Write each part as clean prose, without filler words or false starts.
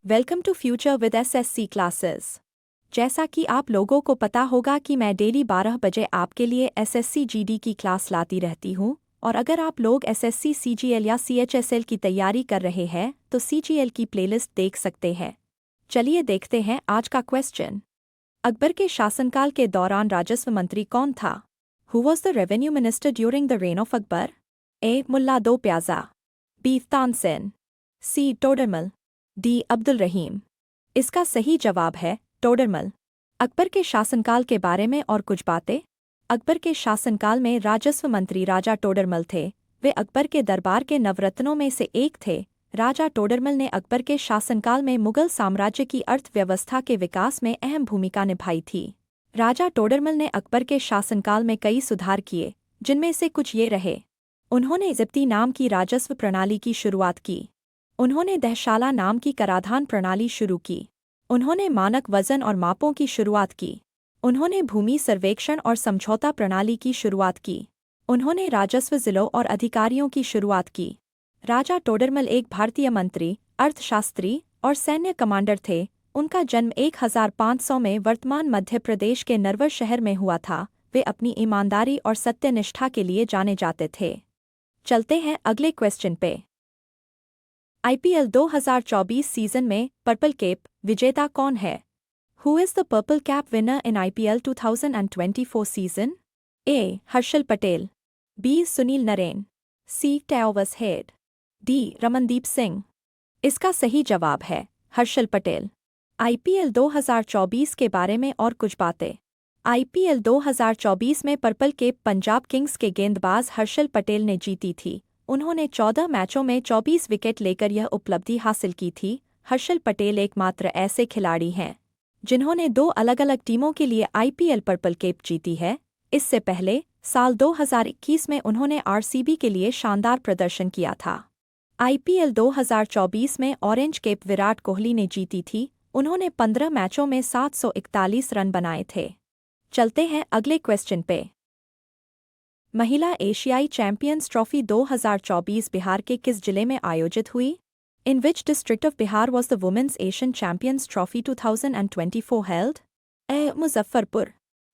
Welcome to future with SSC classes. जैसा कि आप लोगों को पता होगा कि मैं डेली 12 बजे आपके लिए एसएससी जीडी की क्लास लाती रहती हूँ, और अगर आप लोग एसएससी सीजीएल या सीएचएसएल की तैयारी कर रहे हैं तो सीजीएल की प्लेलिस्ट देख सकते हैं। चलिए देखते हैं आज का क्वेश्चन। अकबर के शासनकाल के दौरान राजस्व मंत्री कौन था? Who was the revenue minister during the reign of Akbar? A. Mulla Do Pyaza, B. Tansen, C. Todarmal, D. Abdul Rahim. इसका सही जवाब है टोडरमल। अकबर के शासनकाल के बारे में और कुछ बातें। अकबर के शासनकाल में राजस्व मंत्री राजा टोडरमल थे। वे अकबर के दरबार के नवरत्नों में से एक थे। राजा टोडरमल ने अकबर के शासनकाल में मुगल साम्राज्य की अर्थव्यवस्था के विकास में अहम भूमिका निभाई थी। राजा टोडरमल ने अकबर के शासनकाल में कई सुधार किए, जिनमें से कुछ ये रहे। उन्होंने इजिप्ती नाम की राजस्व प्रणाली की शुरुआत की। उन्होंने दहशाला नाम की कराधान प्रणाली शुरू की। उन्होंने मानक वजन और मापों की शुरुआत की। उन्होंने भूमि सर्वेक्षण और समझौता प्रणाली की शुरुआत की। उन्होंने राजस्व जिलों और अधिकारियों की शुरुआत की। राजा टोडरमल एक भारतीय मंत्री, अर्थशास्त्री और सैन्य कमांडर थे। उनका जन्म 1500 में वर्तमान मध्य प्रदेश के नरवर शहर में हुआ था। वे अपनी ईमानदारी और सत्यनिष्ठा के लिए जाने जाते थे। चलते हैं अगले क्वेश्चन पे। आईपीएल 2024 सीजन में पर्पल कैप विजेता कौन है? Who is the purple cap winner in IPL 2024 season? A. Harshal Patel, B. Sunil Narine, C. Travis Head, D. Ramandeep Singh. इसका सही जवाब है हर्षल पटेल। आईपीएल 2024 के बारे में और कुछ बातें। आईपीएल 2024 में पर्पल कैप पंजाब किंग्स के गेंदबाज हर्षल पटेल ने जीती थी। उन्होंने 14 मैचों में 24 विकेट लेकर यह उपलब्धि हासिल की थी। हर्षल पटेल एकमात्र ऐसे खिलाड़ी हैं जिन्होंने 2 अलग-अलग टीमों के लिए आईपीएल पर्पल कैप जीती है। इससे पहले साल 2021 में उन्होंने आरसीबी के लिए शानदार प्रदर्शन किया था। आईपीएल 2024 में ऑरेंज कैप विराट कोहली ने जीती थी। उन्होंने 15 मैचों में 741 रन बनाए थे। चलते हैं अगले क्वेश्चन पे। महिला एशियाई चैंपियंस ट्रॉफी 2024 बिहार के किस जिले में आयोजित हुई? In which district of Bihar was the women's Asian champions trophy 2024 held? A. Muzaffarpur,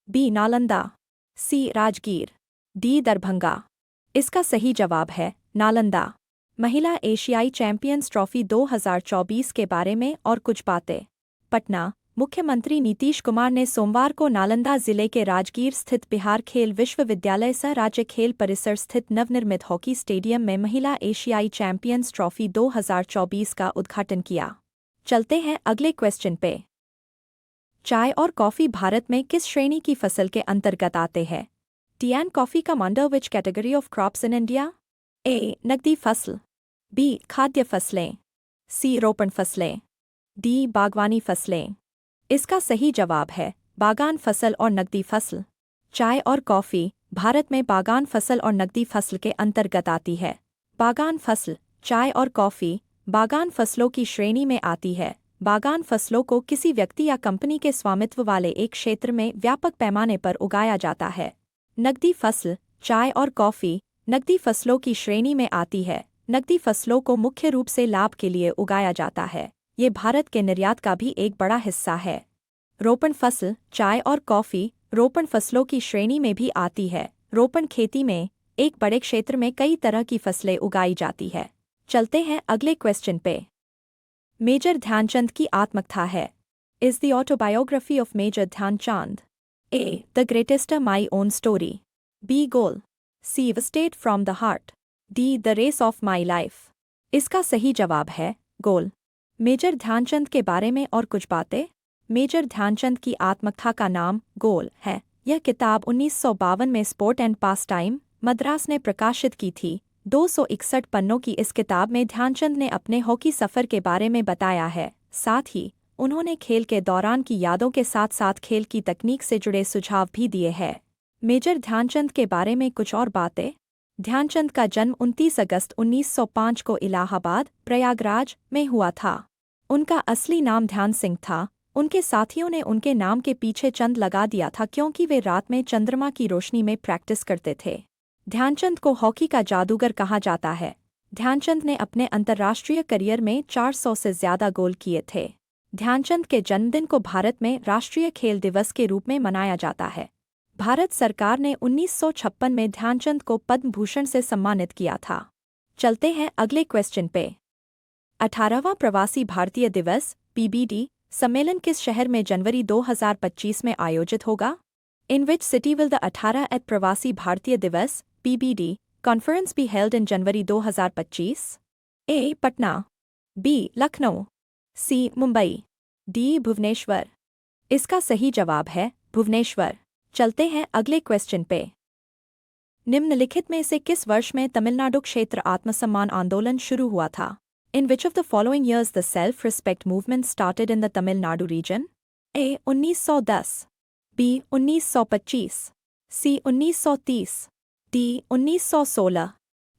B. Nalanda, C. Rajgir, D. Darbhanga. इसका सही जवाब है नालंदा। महिला एशियाई चैंपियंस ट्रॉफी 2024 के बारे में और कुछ बातें। पटना। मुख्यमंत्री नीतीश कुमार ने सोमवार को नालंदा जिले के राजगीर स्थित बिहार खेल विश्वविद्यालय सह राज्य खेल परिसर स्थित नवनिर्मित हॉकी स्टेडियम में महिला एशियाई चैंपियंस ट्रॉफी 2024 का उद्घाटन किया। चलते हैं अगले क्वेश्चन पे। चाय और कॉफी भारत में किस श्रेणी की फसल के अंतर्गत आते हैं? Tea and coffee come under which category of crops in India? A. नकदी फसल, बी. खाद्य फसलें, सी. रोपण फसलें, डी. बागवानी फसलें। इसका सही जवाब है बागान फसल और नकदी फसल। चाय और कॉफ़ी भारत में बागान फसल और नकदी फसल के अंतर्गत आती है। बागान फसल चाय और कॉफ़ी बागान फसलों की श्रेणी में आती है। बागान फसलों को किसी व्यक्ति या कंपनी के स्वामित्व वाले एक क्षेत्र में व्यापक पैमाने पर उगाया जाता है। नकदी फसल चाय और कॉफ़ी नकदी फसलों की श्रेणी में आती है। नकदी फसलों को मुख्य रूप से लाभ के लिए उगाया जाता है। ये भारत के निर्यात का भी एक बड़ा हिस्सा है। रोपण फसल चाय और कॉफ़ी रोपण फसलों की श्रेणी में भी आती है। रोपण खेती में एक बड़े क्षेत्र में कई तरह की फसलें उगाई जाती है। चलते हैं अगले क्वेश्चन पे। मेजर ध्यानचंद की आत्मकथा है। Is the autobiography of major Dhyanchand? A. The greatest my own story, B. Goal, C. State from the heart, D. The race of my life. इसका सही जवाब है गोल। मेजर ध्यानचंद के बारे में और कुछ बातें। मेजर ध्यानचंद की आत्मकथा का नाम गोल है। यह किताब 1952 में sport and pass time Madras ने प्रकाशित की थी। 261 पन्नों की इस किताब में ध्यानचंद ने अपने हॉकी सफ़र के बारे में बताया है। साथ ही उन्होंने खेल के दौरान की यादों के साथ साथ खेल की तकनीक से जुड़े सुझाव भी दिए हैं। मेजर ध्यानचंद के बारे में कुछ और बातें। ध्यानचंद का जन्म 29 अगस्त 1905 को इलाहाबाद, प्रयागराज में हुआ था। उनका असली नाम ध्यान सिंह था। उनके साथियों ने उनके नाम के पीछे चंद लगा दिया था क्योंकि वे रात में चंद्रमा की रोशनी में प्रैक्टिस करते थे। ध्यानचंद को हॉकी का जादूगर कहा जाता है। ध्यानचंद ने अपने अंतर्राष्ट्रीय करियर में 400 से ज़्यादा गोल किए थे। ध्यानचंद के जन्मदिन को भारत में राष्ट्रीय खेल दिवस के रूप में मनाया जाता है। भारत सरकार ने 1956 में ध्यानचंद को पद्म भूषण से सम्मानित किया था। चलते हैं अगले क्वेश्चन पे। 18वां प्रवासी भारतीय दिवस (PBD) सम्मेलन किस शहर में जनवरी 2025 में आयोजित होगा? In which city will the 18th Pravasi Bharatiya Divas (PBD) conference be held in January 2025? A. Patna, B. Lucknow, C. Mumbai, D. Bhubaneswar. इसका सही जवाब है भुवनेश्वर। चलते हैं अगले क्वेश्चन पे। निम्नलिखित में से किस वर्ष में तमिलनाडु क्षेत्र आत्मसम्मान आंदोलन शुरू हुआ था? In which of the following years the self-respect movement started in the Tamil Nadu region? A. 1910, B. 1925, C. 1930, D. 1916।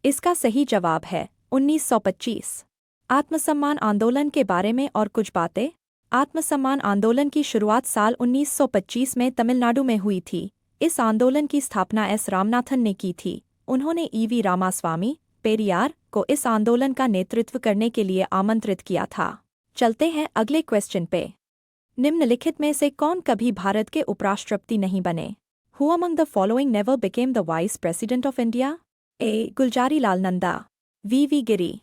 इसका सही जवाब है 1925। आत्मसम्मान आंदोलन के बारे में और कुछ बातें। आत्मसम्मान आंदोलन की शुरुआत साल 1925 में तमिलनाडु में हुई थी। इस आंदोलन की स्थापना एस. रामनाथन ने की थी। उन्होंने E.V. रामास्वामी पेरियार को इस आंदोलन का नेतृत्व करने के लिए आमंत्रित किया था। चलते हैं अगले क्वेश्चन पे। निम्नलिखित में से कौन कभी भारत के उपराष्ट्रपति नहीं बने? Who among the following never became the Vice President of India? A. Gulzari Lal Nanda, V. Giri,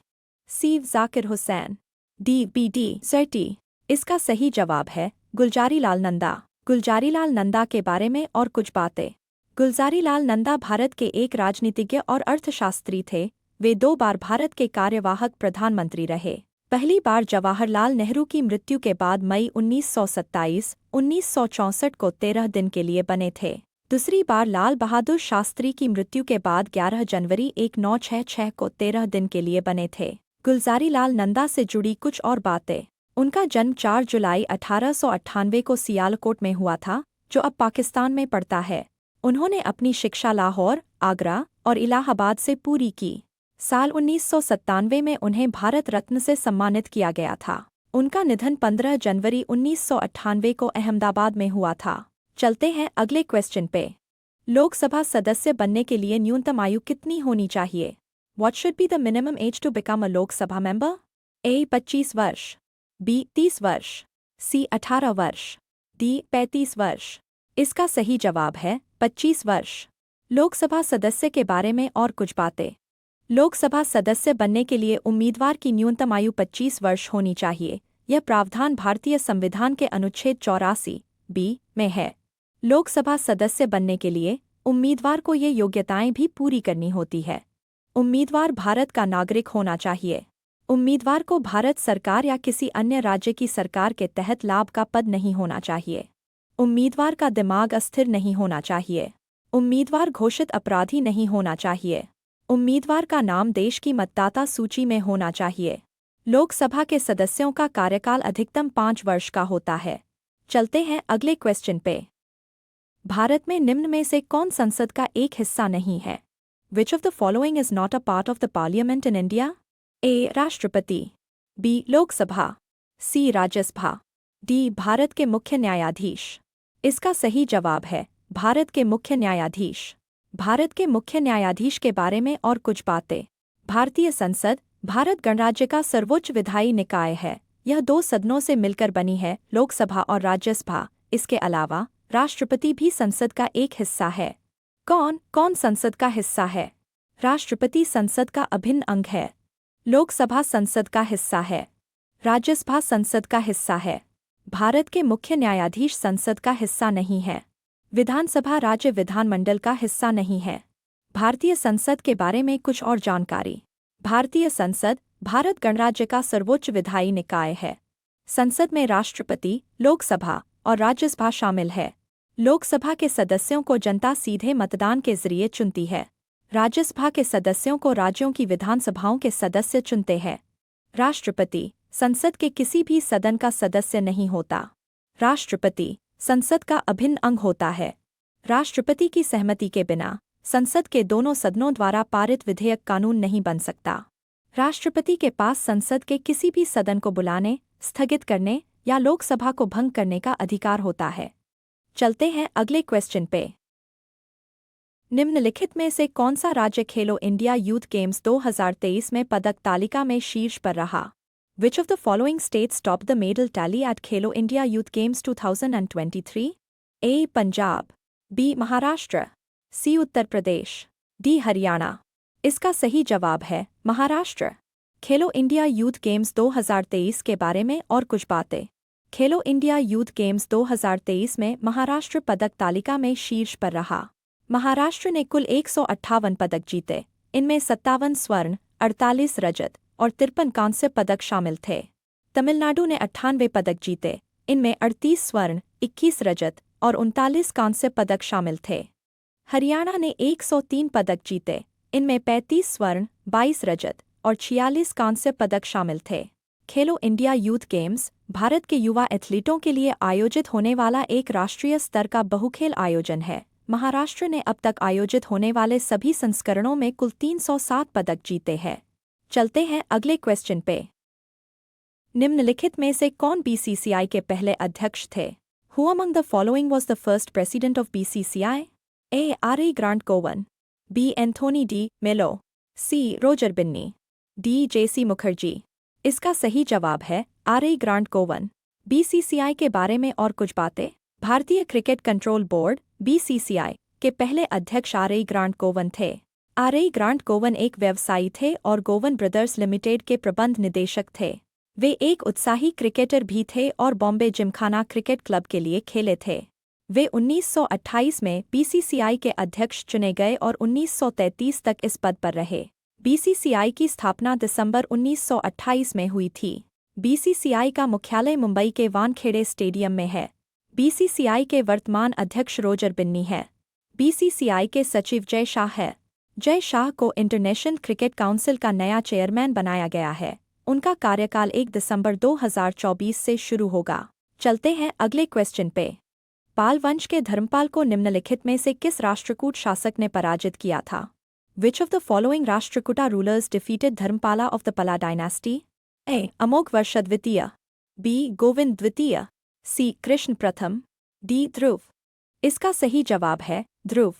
C. Zakir Hussain, D. B.D. सेठी। इसका सही जवाब है गुलजारी लाल नंदा। गुलजारी लाल नंदा के बारे में और कुछ बातें। गुलजारी लाल नंदा भारत के एक राजनीतिज्ञ और अर्थशास्त्री थे। वे 2 बार भारत के कार्यवाहक प्रधानमंत्री रहे। पहली बार जवाहरलाल नेहरू की मृत्यु के बाद मई 1927-1964 को 13 दिन के लिए बने थे। दूसरी बार लाल बहादुर शास्त्री की मृत्यु के बाद 11 जनवरी 1966 को 13 दिन के लिए बने थे। गुलजारी लाल नंदा से जुड़ी कुछ और बातें। उनका जन्म 4 जुलाई 1898 को सियालकोट में हुआ था, जो अब पाकिस्तान में पड़ता है। उन्होंने अपनी शिक्षा लाहौर, आगरा और इलाहाबाद से पूरी की। साल 1997 में उन्हें भारत रत्न से सम्मानित किया गया था। उनका निधन 15 जनवरी 1998 को अहमदाबाद में हुआ था। चलते हैं अगले क्वेश्चन पे। लोकसभा सदस्य बनने के लिए न्यूनतम आयु कितनी होनी चाहिए? What should be the minimum age to become a Lok Sabha member? A. 25 वर्ष, B. 30 वर्ष, C. 18 वर्ष, D. 35 वर्ष। इसका सही जवाब है 25 वर्ष। लोकसभा सदस्य के बारे में और कुछ बातें। लोकसभा सदस्य बनने के लिए उम्मीदवार की न्यूनतम आयु 25 वर्ष होनी चाहिए। यह प्रावधान भारतीय संविधान के अनुच्छेद 84 B में है। लोकसभा सदस्य बनने के लिए उम्मीदवार को ये योग्यताएं भी पूरी करनी होती है। उम्मीदवार भारत का नागरिक होना चाहिए। उम्मीदवार को भारत सरकार या किसी अन्य राज्य की सरकार के तहत लाभ का पद नहीं होना चाहिए। उम्मीदवार का दिमाग अस्थिर नहीं होना चाहिए। उम्मीदवार घोषित अपराधी नहीं होना चाहिए। उम्मीदवार का नाम देश की मतदाता सूची में होना चाहिए। लोकसभा के सदस्यों का कार्यकाल अधिकतम 5 वर्ष का होता है। चलते हैं अगले क्वेश्चन पे। भारत में निम्न में से कौन संसद का एक हिस्सा नहीं है? Which of the following is not a part of the parliament in India? A. राष्ट्रपति, B. Lok Sabha, C. Rajya Sabha, D. Bharat के मुख्य न्यायाधीश। इसका सही जवाब है भारत के मुख्य न्यायाधीश। भारत के मुख्य न्यायाधीश के बारे में और कुछ बातें। भारतीय संसद भारत गणराज्य का सर्वोच्च विधायी निकाय है। यह 2 सदनों से मिलकर बनी है, लोकसभा और राज्यसभा। इसके अलावा राष्ट्रपति भी संसद का एक हिस्सा है। कौन संसद का हिस्सा है? राष्ट्रपति संसद का अभिन्न अंग है। लोकसभा संसद का हिस्सा है। राज्यसभा संसद का हिस्सा है। भारत के मुख्य न्यायाधीश संसद का हिस्सा नहीं है। विधानसभा राज्य विधानमंडल का हिस्सा नहीं है। भारतीय संसद के बारे में कुछ और जानकारी। भारतीय संसद भारत गणराज्य का सर्वोच्च विधायी निकाय है। संसद में राष्ट्रपति, लोकसभा और राज्यसभा शामिल है। लोकसभा के सदस्यों को जनता सीधे मतदान के जरिए चुनती है। राज्यसभा के सदस्यों को राज्यों की विधानसभाओं के सदस्य चुनते हैं। राष्ट्रपति संसद के किसी भी सदन का सदस्य नहीं होता। राष्ट्रपति संसद का अभिन्न अंग होता है। राष्ट्रपति की सहमति के बिना संसद के दोनों सदनों द्वारा पारित विधेयक कानून नहीं बन सकता। राष्ट्रपति के पास संसद के किसी भी सदन को बुलाने, स्थगित करने या लोकसभा को भंग करने का अधिकार होता है। चलते हैं अगले क्वेश्चन पे। निम्नलिखित में से कौन सा राज्य खेलो इंडिया यूथ गेम्स 2023 में पदक तालिका में शीर्ष पर रहा? Which of the following states topped the medal tally at Khelo India Youth Games 2023? A. Punjab, B. Maharashtra, C. Uttar Pradesh, D. Haryana. इसका सही जवाब है महाराष्ट्र। खेलो इंडिया यूथ गेम्स 2023 के बारे में और कुछ बातें। खेलो इंडिया यूथ गेम्स 2023 में महाराष्ट्र पदक तालिका में शीर्ष पर रहा। महाराष्ट्र ने कुल 158 पदक जीते, इनमें 57 स्वर्ण, 48 रजत और 53 कांस्य पदक शामिल थे। तमिलनाडु ने 98 पदक जीते, इनमें 38 स्वर्ण, 21 रजत और 39 कांस्य पदक शामिल थे। हरियाणा ने 103 पदक जीते, इनमें 35 स्वर्ण, 22 रजत और 46 कांस्य पदक शामिल थे। खेलो इंडिया यूथ गेम्स भारत के युवा एथलीटों के लिए आयोजित होने वाला एक राष्ट्रीय स्तर का बहुखेल आयोजन है। महाराष्ट्र ने अब तक आयोजित होने वाले सभी संस्करणों में कुल 307 पदक जीते हैं। चलते हैं अगले क्वेश्चन पे। निम्नलिखित में से कौन बीसीसीआई के पहले अध्यक्ष थे? Who among the following was the first president of BCCI? A. R.A. Grant Cowan, B. Anthony D. Melo, C. Roger Binney, D. J.C. Mukherjee. इसका सही जवाब है R.A. Grant Cowan। बीसीसीआई के बारे में और कुछ बातें। भारतीय क्रिकेट कंट्रोल बोर्ड (BCCI) के पहले अध्यक्ष R.A. ग्रांट कोवन थे। R.A. ग्रांट कोवन एक व्यवसायी थे और गोवन ब्रदर्स लिमिटेड के प्रबंध निदेशक थे। वे एक उत्साही क्रिकेटर भी थे और बॉम्बे जिमखाना क्रिकेट क्लब के लिए खेले थे। वे 1928 में बीसीसीआई के अध्यक्ष चुने गए और 1933 तक इस पद पर रहे। बीसीसीआई की स्थापना दिसंबर 1928 में हुई थी। बीसीसीआई का मुख्यालय मुंबई के वानखेड़े स्टेडियम में है। बीसीसीआई के वर्तमान अध्यक्ष रोजर बिन्नी है। बीसीसीआई के सचिव जय शाह है। जय शाह को इंटरनेशनल क्रिकेट काउंसिल का नया चेयरमैन बनाया गया है। उनका कार्यकाल 1 दिसंबर 2024 से शुरू होगा। चलते हैं अगले क्वेश्चन पे। पाल वंश के धर्मपाल को निम्नलिखित में से किस राष्ट्रकूट शासक ने पराजित किया था? Which of the following Rashtrakuta rulers defeated Dharmapala of the Pala dynasty? A. अमोघ वर्ष द्वितीय, B. गोविंद द्वितीय, C. कृष्ण प्रथम, D. ध्रुव। इसका सही जवाब है ध्रुव।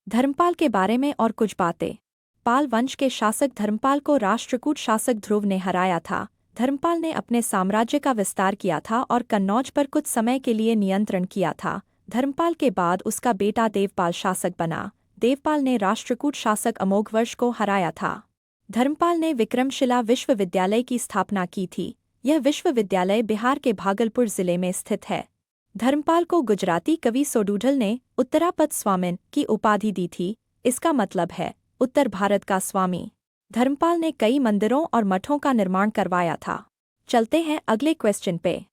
धर्मपाल के बारे में और कुछ बातें। पाल वंश के शासक धर्मपाल को राष्ट्रकूट शासक ध्रुव ने हराया था। धर्मपाल ने अपने साम्राज्य का विस्तार किया था और कन्नौज पर कुछ समय के लिए नियंत्रण किया था। धर्मपाल के बाद उसका बेटा देवपाल शासक बना। देवपाल ने राष्ट्रकूट शासक अमोघवर्ष को हराया था। धर्मपाल ने विक्रमशिला विश्वविद्यालय की स्थापना की थी। यह विश्वविद्यालय बिहार के भागलपुर जिले में स्थित है। धर्मपाल को गुजराती कवि सोडूढल ने उत्तरापद स्वामिन की उपाधि दी थी। इसका मतलब है उत्तर भारत का स्वामी। धर्मपाल ने कई मंदिरों और मठों का निर्माण करवाया था। चलते हैं अगले क्वेश्चन पे।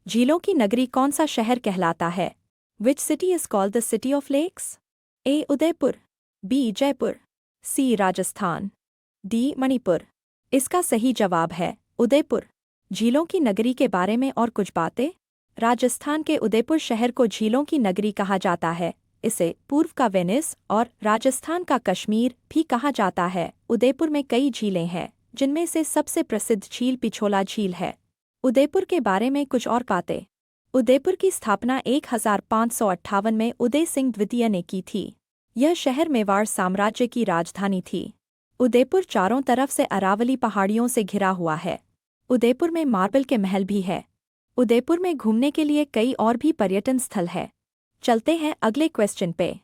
झीलों की नगरी कौन सा शहर कहलाता है? Which city is called the city of lakes? A. Udaipur, B. Jaipur, C. Rajasthan, D. Manipur. इसका सही जवाब है उदयपुर। झीलों की नगरी के बारे में और कुछ बातें। राजस्थान के उदयपुर शहर को झीलों की नगरी कहा जाता है। इसे पूर्व का वेनिस और राजस्थान का कश्मीर भी कहा जाता है। उदयपुर में कई झीलें हैं, जिनमें से सबसे प्रसिद्ध झील पिछोला झील है। उदयपुर के बारे में कुछ और बातें। उदयपुर की स्थापना 1558 में उदय सिंह द्वितीय ने की थी। यह शहर मेवाड़ साम्राज्य की राजधानी थी। उदयपुर चारों तरफ से अरावली पहाड़ियों से घिरा हुआ है। उदयपुर में मार्बल के महल भी है। उदयपुर में घूमने के लिए कई और भी पर्यटन स्थल है। चलते हैं अगले क्वेश्चन पे।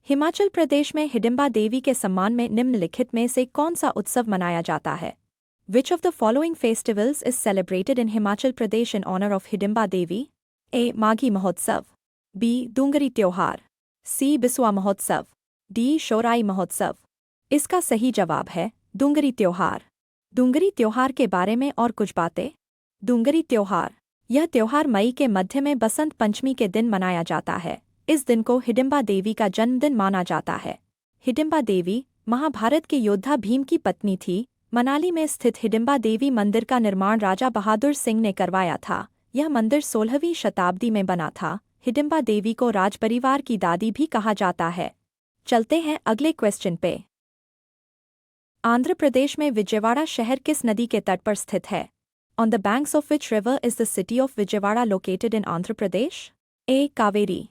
हिमाचल प्रदेश में हिडिंबा देवी के सम्मान में निम्नलिखित में से कौन सा उत्सव मनाया जाता है? Which of the following festivals is celebrated in Himachal Pradesh in honor of Hidimba Devi? A. Maghi महोत्सव, B. डूंगरी त्योहार, C. बिस्वा महोत्सव, D. शोराई महोत्सव। इसका सही जवाब है डूंगरी त्योहार। डूंगरी त्योहार के बारे में और कुछ बातें। डूंगरी त्योहार यह त्योहार मई के मध्य में बसंत पंचमी के दिन मनाया जाता है। इस दिन को हिडिंबा देवी का जन्मदिन माना जाता है। हिडिंबा देवी महाभारत के योद्धा भीम की पत्नी थी। मनाली में स्थित हिडिंबा देवी मंदिर का निर्माण राजा बहादुर सिंह ने करवाया था। यह मंदिर 16वीं शताब्दी में बना था। हिडिंबा देवी को राजपरिवार की दादी भी कहा जाता है। चलते हैं अगले क्वेश्चन पे। आंध्र प्रदेश में विजयवाड़ा शहर किस नदी के तट पर स्थित है? On the banks of which river is the city of Vijayawada located in Andhra Pradesh? A. Kaveri,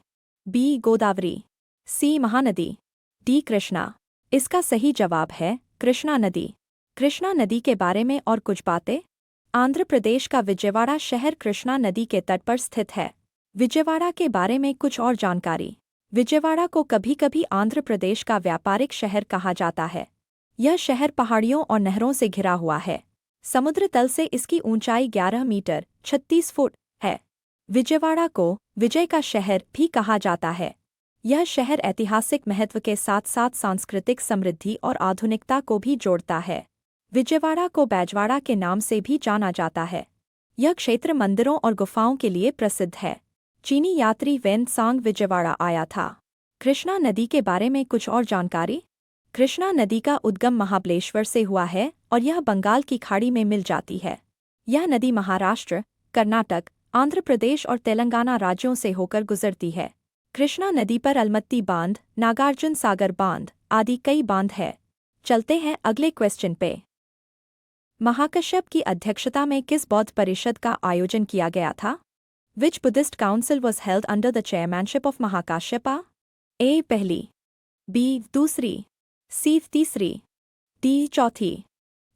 B. Godavari, C Mahanadi, D Krishna. इसका सही जवाब है कृष्णा नदी। कृष्णा नदी के बारे में और कुछ बातें। आंध्र प्रदेश का विजयवाड़ा शहर कृष्णा नदी के तट पर स्थित है। विजयवाड़ा के बारे में कुछ और जानकारी। विजयवाड़ा को कभी कभी आंध्र प्रदेश का व्यापारिक शहर कहा जाता है। यह शहर पहाड़ियों और नहरों से घिरा हुआ है। समुद्र तल से इसकी ऊंचाई 11 मीटर 36 फुट है। विजयवाड़ा को विजय का शहर भी कहा जाता है। यह शहर ऐतिहासिक महत्व के साथ साथ सांस्कृतिक समृद्धि और आधुनिकता को भी जोड़ता है। विजयवाड़ा को बैजवाड़ा के नाम से भी जाना जाता है। यह क्षेत्र मंदिरों और गुफाओं के लिए प्रसिद्ध है। चीनी यात्री वेन सांग विजयवाड़ा आया था। कृष्णा नदी के बारे में कुछ और जानकारी। कृष्णा नदी का उद्गम महाबलेश्वर से हुआ है और यह बंगाल की खाड़ी में मिल जाती है। यह नदी महाराष्ट्र, कर्नाटक, आंध्र प्रदेश और तेलंगाना राज्यों से होकर गुजरती है। कृष्णा नदी पर अलमत्ती बांध, नागार्जुन सागर बांध आदि कई बांध है। चलते हैं अगले क्वेश्चन पे। महाकश्यप की अध्यक्षता में किस बौद्ध परिषद का आयोजन किया गया था? Which Buddhist council was held under the chairmanship of Mahakashyapa? A. पहली, B. दूसरी, C. तीसरी, D. चौथी।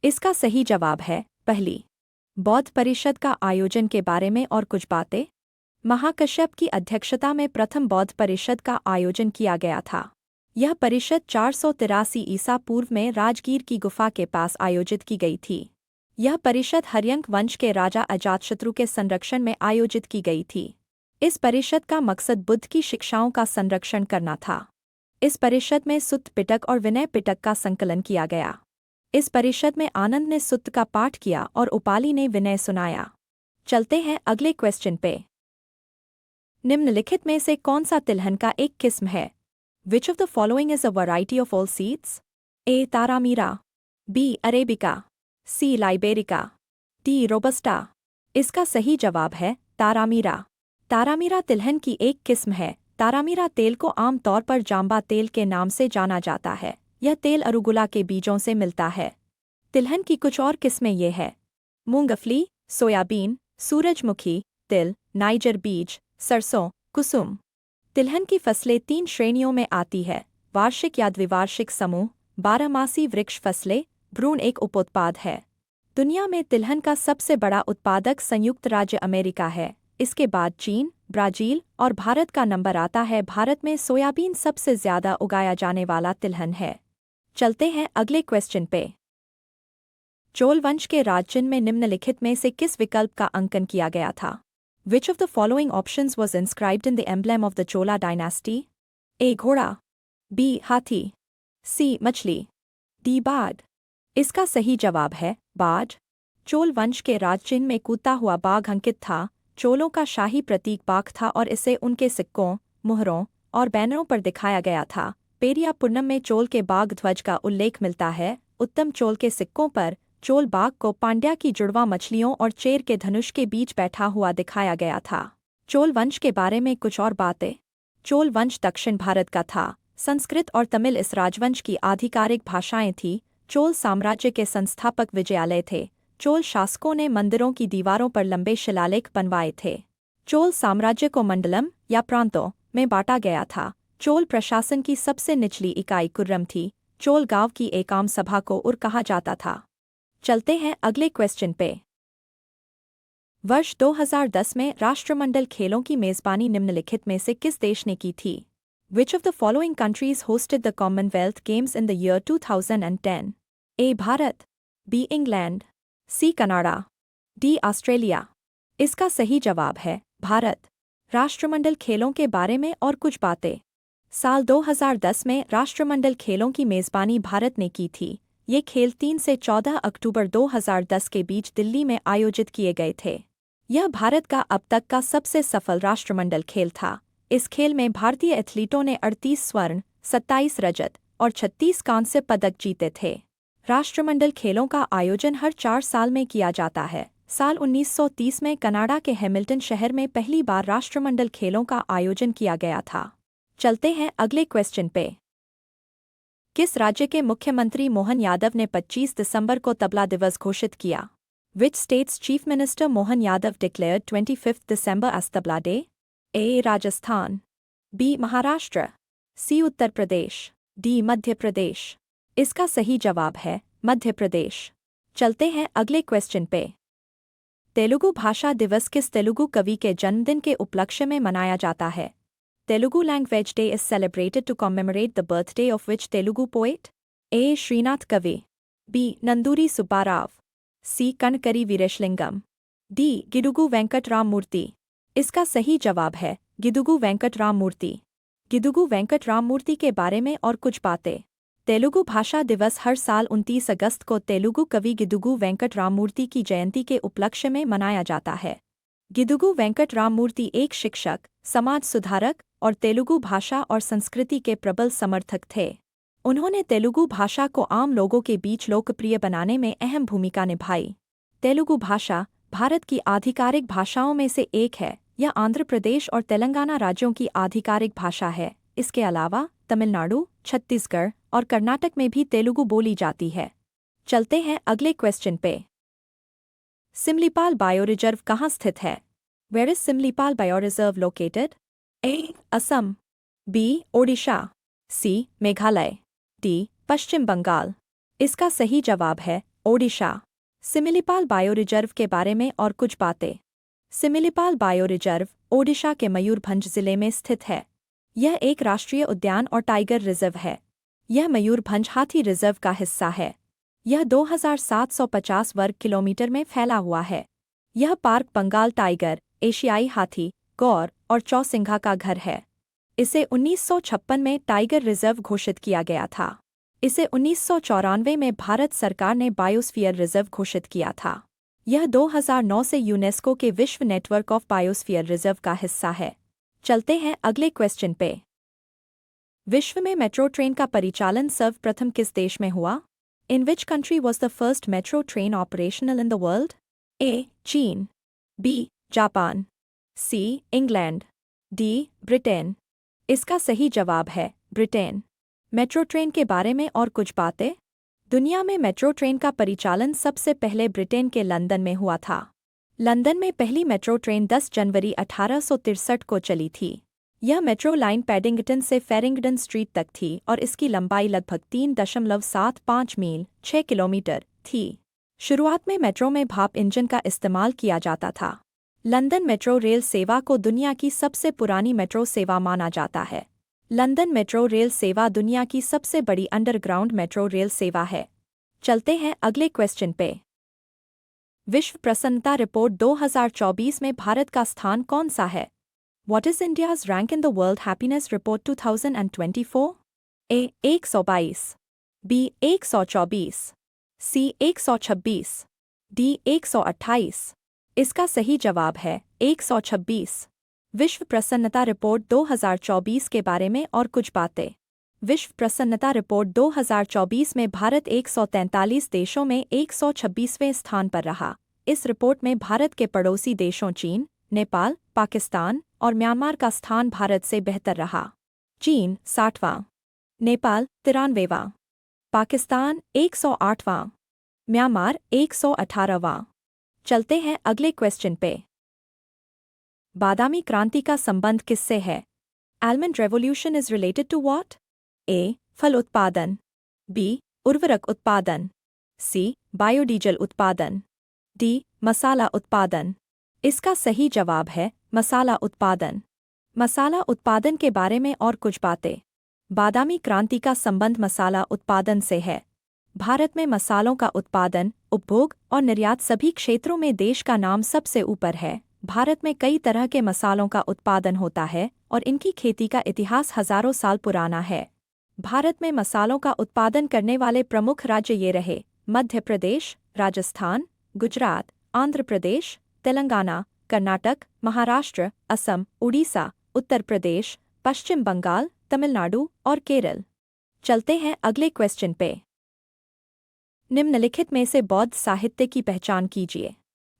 इसका सही जवाब है पहली। बौद्ध परिषद का आयोजन के बारे में और कुछ बातें। महाकश्यप की अध्यक्षता में प्रथम बौद्ध परिषद का आयोजन किया गया था। यह परिषद 483 ईसा पूर्व में राजगीर की गुफा के पास आयोजित की गई थी। यह परिषद हर्यंक वंश के राजा अजातशत्रु के संरक्षण में आयोजित की गई थी। इस परिषद का मकसद बुद्ध की शिक्षाओं का संरक्षण करना था। इस परिषद में सुत्त पिटक और विनय पिटक का संकलन किया गया। इस परिषद में आनंद ने सुत्त का पाठ किया और उपाली ने विनय सुनाया। चलते हैं अगले क्वेश्चन पे। निम्नलिखित में से कौन सा तिलहन का एक किस्म है? Which of the following is a variety of all seeds? A. तारामीरा, B. Arabica, C. लाइबेरिका, D. Robusta. इसका सही जवाब है तारामीरा। तारामीरा तिलहन की एक किस्म है। तारामीरा तेल को आम तौर पर जांबा तेल के नाम से जाना जाता है। यह तेल अरुगुला के बीजों से मिलता है। तिलहन की कुछ और किस्में ये है: मूंगफली, सोयाबीन, सूरजमुखी, तिल, नाइजर बीज, सरसों, कुसुम। तिलहन की फसलें 3 श्रेणियों में आती है: वार्षिक या द्विवार्षिक समूह, बारहमासी वृक्ष फसलें, भ्रूण एक उपोत्पाद है। दुनिया में तिलहन का सबसे बड़ा उत्पादक संयुक्त राज्य अमेरिका है। इसके बाद चीन, ब्राजील और भारत का नंबर आता है। भारत में सोयाबीन सबसे ज्यादा उगाया जाने वाला तिलहन है। चलते हैं अगले क्वेश्चन पे। चोल वंश के राजचिन्ह में निम्नलिखित में से किस विकल्प का अंकन किया गया था? Which of the following options was inscribed in the emblem of the Chola dynasty? A. घोड़ा, B. हाथी, C. मछली, D. बाघ। इसका सही जवाब है बाघ। चोल वंश के राजचिन्ह में कूदता हुआ बाघ अंकित था। चोलों का शाही प्रतीक बाघ था और इसे उनके सिक्कों, मुहरों और बैनरों पर दिखाया गया था। पेरिया पुन्नम में चोल के बाघ ध्वज का उल्लेख मिलता है। उत्तम चोल के सिक्कों पर चोल बाघ को पांड्या की जुड़वा मछलियों और चेर के धनुष के बीच बैठा हुआ दिखाया गया था। चोल वंश के बारे में कुछ और बातें। चोल वंश दक्षिण भारत का था। संस्कृत और तमिल इस राजवंश की आधिकारिक भाषाएं थीं। चोल साम्राज्य के संस्थापक विजयालय थे। चोल शासकों ने मंदिरों की दीवारों पर लंबे शिलालेख बनवाए थे। चोल साम्राज्य को मंडलम या प्रांतों में बांटा गया था। चोल प्रशासन की सबसे निचली इकाई कुर्रम थी। चोल गांव की एक आम सभा को उर कहा जाता था। चलते हैं अगले क्वेश्चन पे। वर्ष 2010 में राष्ट्रमंडल खेलों की मेजबानी निम्नलिखित में से किस देश ने की थी? Which of the following countries hosted the Commonwealth Games in the year 2010? A. Bharat, B. England, C. Canada, D. Australia. इसका सही जवाब है भारत। राष्ट्रमंडल खेलों के बारे में और कुछ बातें। साल 2010 में राष्ट्रमंडल खेलों की मेजबानी भारत ने की थी। ये खेल 3 से 14 अक्टूबर 2010 के बीच दिल्ली में आयोजित किए गए थे। यह भारत का अब तक का सबसे सफल राष्ट्रमंडल खेल था। इस खेल में भारतीय एथलीटों ने 38 स्वर्ण, 27 रजत और 36 कांस्य पदक जीते थे। राष्ट्रमंडल खेलों का आयोजन हर 4 साल में किया जाता है। साल 1930 में कनाडा के हैमिल्टन शहर में पहली बार राष्ट्रमंडल खेलों का आयोजन किया गया था। चलते हैं अगले क्वेश्चन पे। किस राज्य के मुख्यमंत्री मोहन यादव ने 25 दिसंबर को तबला दिवस घोषित किया? Which state's chief minister Mohan Yadav declared 25th December as Tabla Day? A. Rajasthan, B. Maharashtra, C Uttar Pradesh, D Madhya Pradesh. इसका सही जवाब है मध्य प्रदेश। चलते हैं अगले क्वेश्चन पे। तेलुगु भाषा दिवस किस तेलुगु कवि के जन्मदिन के उपलक्ष्य में मनाया जाता है? Telugu language day is celebrated to commemorate the birthday of which Telugu poet? A. Srinatha कवि, B. Nanduri Subbarao, C. Kandukuri Veeresalingam, D. Gidugu Venkatarama Murthy. इसका सही जवाब है गिडुगु वेंकटराम मूर्ति। गिडुगु वेंकटराम मूर्ति के बारे में और कुछ बातें। तेलुगु भाषा दिवस हर साल 29 अगस्त को तेलुगु कवि गिडुगु वेंकटराम मूर्ति की जयंती के उपलक्ष्य में मनाया जाता है। गिडुगु वेंकटराम मूर्ति एक शिक्षक, समाज सुधारक और तेलुगु भाषा और संस्कृति के प्रबल समर्थक थे। उन्होंने तेलुगु भाषा को आम लोगों के बीच लोकप्रिय बनाने में अहम भूमिका निभाई। तेलुगु भाषा भारत की आधिकारिक भाषाओं में से एक है। यह आंध्र प्रदेश और तेलंगाना राज्यों की आधिकारिक भाषा है। इसके अलावा तमिलनाडु, छत्तीसगढ़ और कर्नाटक में भी तेलुगु बोली जाती है। चलते हैं अगले क्वेश्चन पे। सिमलीपाल बायोरिजर्व कहाँ स्थित है? Where is Similipal bio reserve located? A. Assam, B. Odisha, C. Meghalaya, D. Paschim Bangal. इसका सही जवाब है ओडिशा। सिमलीपाल बायोरिजर्व के बारे में और कुछ बातें। सिमलीपाल बायोरिजर्व ओडिशा के मयूरभंज जिले में स्थित है। यह एक राष्ट्रीय उद्यान और टाइगर रिजर्व है। यह मयूरभंज हाथी रिजर्व का हिस्सा है। यह 2750 वर्ग किलोमीटर में फैला हुआ है। यह पार्क बंगाल टाइगर, एशियाई हाथी, गौर और चौसिंघा का घर है। इसे 1956 में टाइगर रिजर्व घोषित किया गया था। इसे 1994 में भारत सरकार ने बायोस्फीयर रिजर्व घोषित किया था। यह 2009 से यूनेस्को के विश्व नेटवर्क ऑफ बायोस्फीयर रिजर्व का हिस्सा है। चलते हैं अगले क्वेश्चन पे। विश्व में मेट्रो ट्रेन का परिचालन सर्वप्रथम किस देश में हुआ? In which country was the first metro train operational in the world? A. चीन, B. Japan, C. England, D. Britain. इसका सही जवाब है ब्रिटेन। मेट्रो ट्रेन के बारे में और कुछ बातें। दुनिया में मेट्रो ट्रेन का परिचालन सबसे पहले ब्रिटेन के लंदन में हुआ था। लंदन में पहली मेट्रो ट्रेन 10 जनवरी 1863 को चली थी। यह मेट्रो लाइन पैडिंगटन से फेरिंगडन स्ट्रीट तक थी और इसकी लंबाई लगभग 3.75 मील 6 किलोमीटर थी। शुरुआत में मेट्रो में भाप इंजन का इस्तेमाल किया जाता था। लंदन मेट्रो रेल सेवा को दुनिया की सबसे पुरानी मेट्रो सेवा माना जाता है। लंदन मेट्रो रेल सेवा दुनिया की सबसे बड़ी अंडरग्राउंड मेट्रो रेल सेवा है। चलते हैं अगले क्वेश्चन पे। विश्व प्रसन्नता रिपोर्ट 2024 में भारत का स्थान कौन सा है? What is India's rank in the World Happiness Report 2024? A. 122, B. 124, C. 126, D. 128। इसका सही जवाब है 126। विश्व प्रसन्नता रिपोर्ट 2024 के बारे में और कुछ बातें। विश्व प्रसन्नता रिपोर्ट 2024 में भारत 143 देशों में 126वें स्थान पर रहा। इस रिपोर्ट में भारत के पड़ोसी देशों चीन, नेपाल, पाकिस्तान और म्यांमार का स्थान भारत से बेहतर रहा। चीन 60वां, नेपाल 93वां, पाकिस्तान 108वां, म्यांमार 118वां। चलते हैं अगले क्वेश्चन पे। बादामी क्रांति का संबंध किससे है? Almond revolution is related to what? A. फल उत्पादन, बी. उर्वरक उत्पादन, सी. बायोडीजल उत्पादन, डी. मसाला उत्पादन। इसका सही जवाब है मसाला उत्पादन। मसाला उत्पादन के बारे में और कुछ बातें। बादामी क्रांति का संबंध मसाला उत्पादन से है। भारत में मसालों का उत्पादन, उपभोग और निर्यात सभी क्षेत्रों में देश का नाम सबसे ऊपर है। भारत में कई तरह के मसालों का उत्पादन होता है और इनकी खेती का इतिहास हजारों साल पुराना है। भारत में मसालों का उत्पादन करने वाले प्रमुख राज्य ये रहे: मध्य प्रदेश, राजस्थान, गुजरात, आंध्र प्रदेश, तेलंगाना, कर्नाटक, महाराष्ट्र, असम, उड़ीसा, उत्तर प्रदेश, पश्चिम बंगाल, तमिलनाडु और केरल। चलते हैं अगले क्वेश्चन पे। निम्नलिखित में से बौद्ध साहित्य की पहचान कीजिए।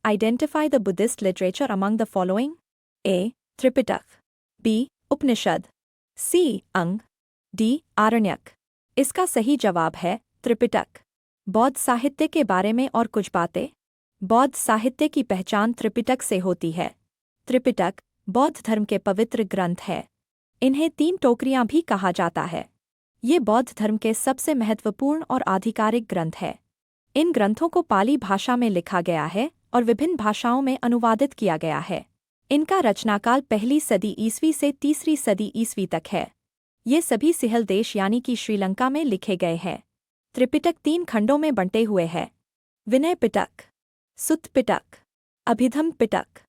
Identify the Buddhist literature among the following. A. Tripitaka, B. Upanishad, C. Anga, D. आरण्यक। इसका सही जवाब है त्रिपिटक। बौद्ध साहित्य के बारे में और कुछ बातें। बौद्ध साहित्य की पहचान त्रिपिटक से होती है। त्रिपिटक बौद्ध धर्म के पवित्र ग्रंथ है। इन्हें 3 टोकरियां भी कहा जाता है। ये बौद्ध धर्म के सबसे महत्वपूर्ण और आधिकारिक ग्रंथ है। इन ग्रंथों को पाली भाषा में लिखा गया है और विभिन्न भाषाओं में अनुवादित किया गया है। इनका रचनाकाल 1ली सदी ईस्वी से 3री सदी ईस्वी तक है। ये सभी सिंहल देश यानी कि श्रीलंका में लिखे गए हैं। त्रिपिटक 3 खंडों में बंटे हुए हैं। विनय पिटक, सुत्त पिटक, अभिधम्म पिटक।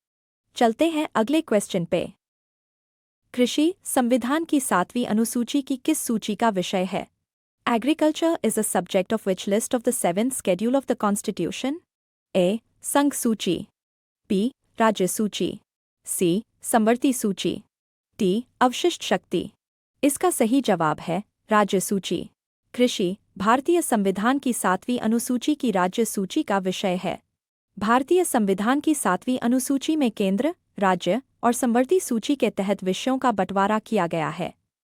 चलते हैं अगले क्वेश्चन पे। कृषि संविधान की 7वीं अनुसूची की किस सूची का विषय है? Agriculture is a subject of which list of the 7th schedule of the constitution? A. संघ सूची, बी. राज्य सूची, सी. समवर्ती सूची, डी. अवशिष्ट शक्ति। इसका सही जवाब है राज्य सूची। कृषि भारतीय संविधान की 7वीं अनुसूची की राज्य सूची का विषय है। भारतीय संविधान की 7वीं अनुसूची में केंद्र, राज्य और समवर्ती सूची के तहत विषयों का बंटवारा किया गया है।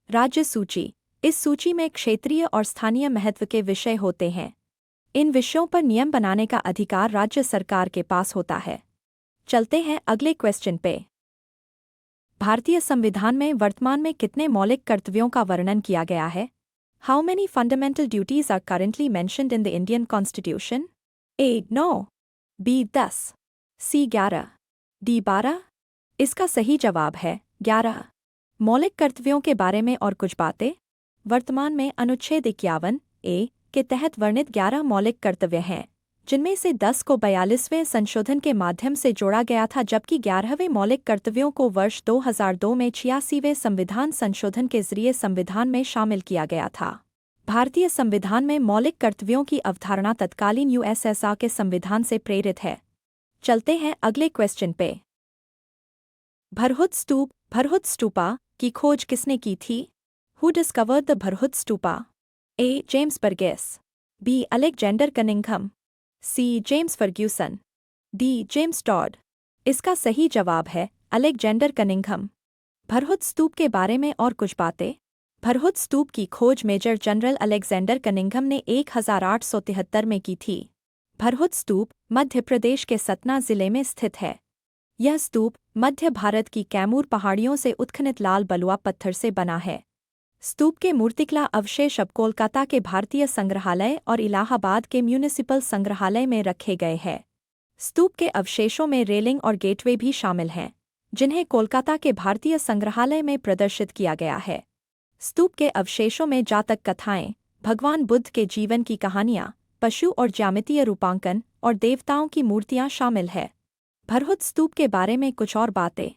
राज्य सूची, इस सूची में क्षेत्रीय और स्थानीय महत्व के विषय होते हैं। इन विषयों पर नियम बनाने का अधिकार राज्य सरकार के पास होता है। चलते हैं अगले क्वेश्चन पे। भारतीय संविधान में वर्तमान में कितने मौलिक कर्तव्यों का वर्णन किया गया है? How many fundamental duties are currently mentioned in the Indian constitution? A. 9, B. 10, C. 11, D. 12। इसका सही जवाब है 11। मौलिक कर्तव्यों के बारे में और कुछ बातें। वर्तमान में अनुच्छेद 51 ए के तहत वर्णित 11 मौलिक कर्तव्य हैं, जिनमें से 10 को 42वें संशोधन के माध्यम से जोड़ा गया था, जबकि 11वें मौलिक कर्तव्यों को वर्ष 2002 में 86वें संविधान संशोधन के जरिए संविधान में शामिल किया गया था। भारतीय संविधान में मौलिक कर्तव्यों की अवधारणा तत्कालीन यूएसएसआर के संविधान से प्रेरित है। चलते हैं अगले क्वेश्चन पे। भरहुत स्तूपा की खोज किसने की थी? Who discovered the Bharhut stupa? A. James Burgess, B. Alexander Cunningham, C. James Fergusson, D. James Tod. इसका सही जवाब है अलेक्जेंडर कनिंघम। भरहुत स्तूप के बारे में और कुछ बातें। भरहुत स्तूप की खोज मेजर जनरल अलेक्जेंडर कनिंघम ने 1873 में की थी। भरहुत स्तूप मध्य प्रदेश के सतना जिले में स्थित है। यह स्तूप मध्य भारत की कैमूर पहाड़ियों से उत्खनित लाल बलुआ पत्थर से बना है। स्तूप के मूर्तिकला अवशेष अब कोलकाता के भारतीय संग्रहालय और इलाहाबाद के म्यूनिसिपल संग्रहालय में रखे गए हैं। स्तूप के अवशेषों में रेलिंग और गेटवे भी शामिल हैं, जिन्हें कोलकाता के भारतीय संग्रहालय में प्रदर्शित किया गया है। स्तूप के अवशेषों में जातक कथाएं, भगवान बुद्ध के जीवन की कहानियां, पशु और ज्यामितीय रूपांकन और देवताओं की मूर्तियां शामिल है। भरहुत स्तूप के बारे में कुछ और बातें।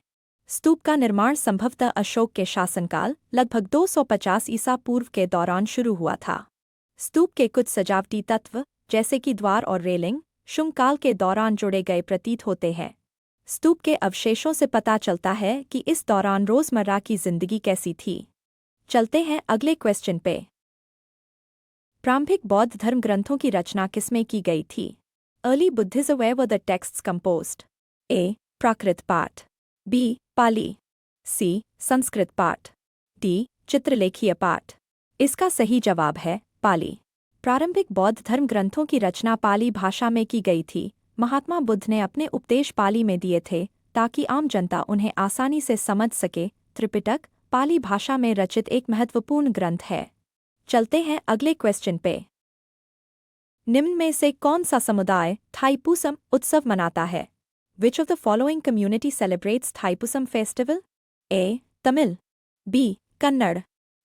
स्तूप का निर्माण संभवतः अशोक के शासनकाल लगभग 250 ईसा पूर्व के दौरान शुरू हुआ था। स्तूप के कुछ सजावटी तत्व, जैसे कि द्वार और रेलिंग, शुंग काल के दौरान जोड़े गए प्रतीत होते हैं। स्तूप के अवशेषों से पता चलता है कि इस दौरान रोजमर्रा की जिंदगी कैसी थी। चलते हैं अगले क्वेश्चन पे। प्रारंभिक बौद्ध धर्म ग्रंथों की रचना किसमें की गई थी? Early Buddhism where were the texts composed? A. Prakrit पाठ, बी. पाली, सी. संस्कृत पाठ, डी. चित्रलेखीय पाठ। इसका सही जवाब है पाली। प्रारंभिक बौद्ध धर्म ग्रंथों की रचना पाली भाषा में की गई थी। महात्मा बुद्ध ने अपने उपदेश पाली में दिए थे ताकि आम जनता उन्हें आसानी से समझ सके। त्रिपिटक पाली भाषा में रचित एक महत्वपूर्ण ग्रंथ है। चलते हैं अगले क्वेश्चन पे। निम्न में से कौन सा समुदाय थाईपुसम उत्सव मनाता है? Which of the following community celebrates Thaipusam festival? A. Tamil, B. Kannada,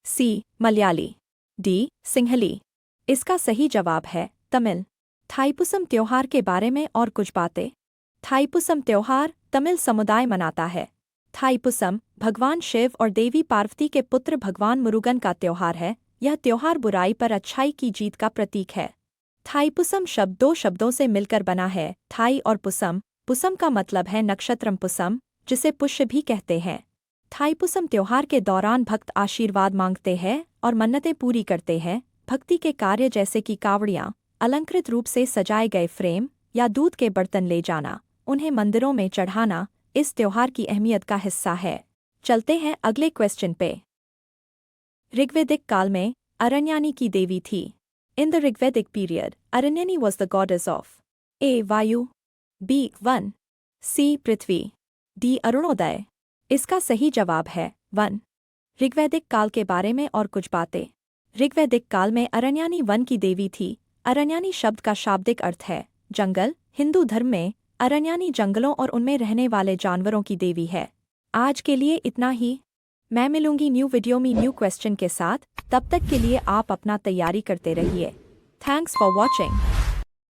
C. Malayali, D. Sinhali. इसका सही जवाब है तमिल। थाईपुसम त्योहार के बारे में और कुछ बातें। थाईपुसम त्योहार तमिल समुदाय मनाता है। थाईपुसम भगवान शिव और देवी पार्वती के पुत्र भगवान मुरुगन का त्योहार है। यह त्योहार बुराई पर अच्छाई की जीत का प्रतीक है। थाईपुसम शब्द 2 शब्दों से मिलकर बना है, थाई और पुसम। पुसम का मतलब है नक्षत्रम पुसम, जिसे पुष्य भी कहते हैं। थाईपुसम त्योहार के दौरान भक्त आशीर्वाद मांगते हैं और मन्नतें पूरी करते हैं। भक्ति के कार्य जैसे कि कावड़ियाँ, अलंकृत रूप से सजाए गए फ्रेम या दूध के बर्तन ले जाना, उन्हें मंदिरों में चढ़ाना इस त्योहार की अहमियत का हिस्सा है। चलते हैं अगले क्वेश्चन पे। ऋग्वैदिक काल में अरण्यानी की देवी थी। In the Rigvedic period Aranyani was the goddess of A. वायु, बी. वन, सी. पृथ्वी, डी. अरुणोदय। इसका सही जवाब है वन। ऋग्वैदिक काल के बारे में और कुछ बातें। ऋग्वैदिक काल में अरण्यानी वन की देवी थी। अरण्यानी शब्द का शाब्दिक अर्थ है जंगल। हिंदू धर्म में अरण्यानी जंगलों और उनमें रहने वाले जानवरों की देवी है। आज के लिए इतना ही। मैं मिलूंगी न्यू वीडियो में न्यू क्वेश्चन के साथ। तब तक के लिए आप अपना तैयारी करते रहिए। Thanks for watching.